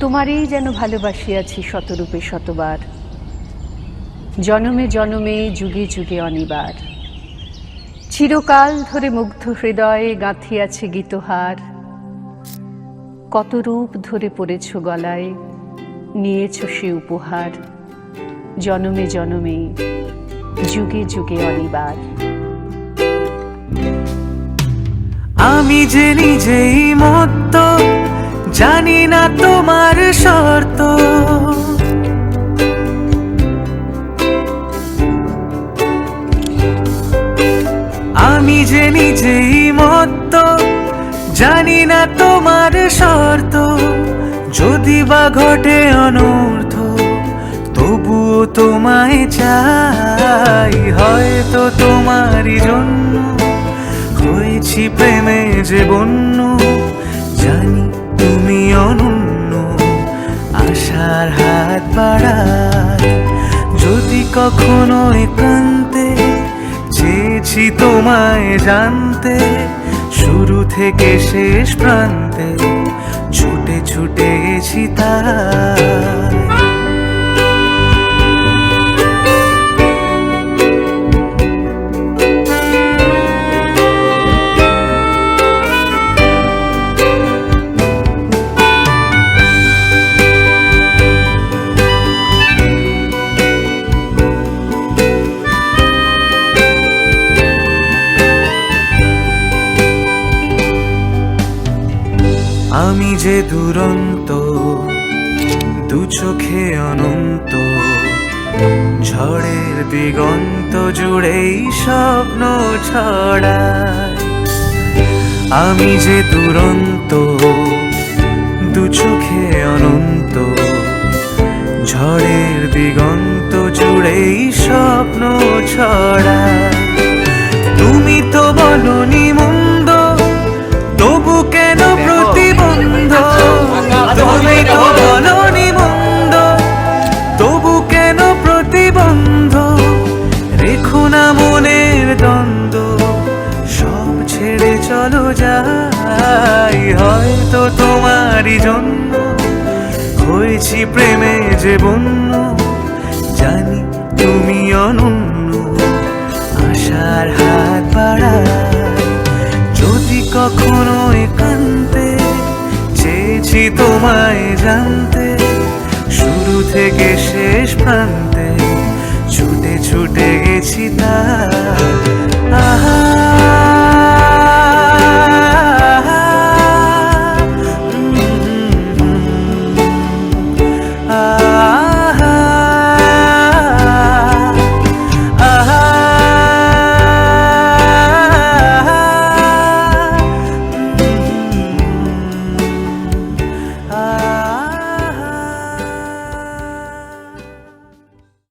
তোমারই যেন ভালোবাসিয়াছি শতরূপে শতবার, জনমে জনমে যুগে যুগে অনিবার। চিরকাল ধরে মুগ্ধ হৃদয়ে গাঁথিয়াছে গীতহার, কত রূপ ধরে পড়েছ গলায়, নিয়েছ সে উপহার। জনমে জনমে যুগে যুগে অনিবার। আমি যে নিজেই মত্ত, জানি না তোমার শর্ত। আমি যে নিজেই মত্ত, জানি না তোমার শর্ত। যদি বা ঘটে অনর্থ, তবুও তোমায় চাই। হয়তো তোমারই জন্য হয়েছি প্রেমে যে বন্য। জানি তুমি অনন্য, আশার হাত বাড়াই। যদি কখনো একান্তে চেয়েছি তোমায় জানতে, শুরু থেকে শেষ প্রান্তে ছুটে ছুটে গেছি তাই। আমি যে দুরন্ত, দু চোখে অনন্ত, ঝড়ের দিগন্ত জুড়েই স্বপ্ন ছড়ায়। আমি যে দুরন্ত, দু চোখে অনন্ত, ঝড়ের দিগন্ত জুড়েই স্বপ্ন ছড়ায়। তুমি তো বলনি মন্দ, তবু কেন প্রতিবন্ধ? তুমি তো বলনি মন্দ, তবু কেন প্রতিবন্ধ? রেখো না মনের দ্বন্দ্ব, সব ছেড়ে চলো যাই। হয়তো তোমারই জন্য হয়েছি প্রেমে যে বন্য। জানি তুমি অনন্য, আশার হাত বাড়াই। যদি কখনো একান্তে চেয়েছি তোমায় জানতে, শুরু থেকে শেষ প্রান্তে ছুটে ছুটে গেছি তাই।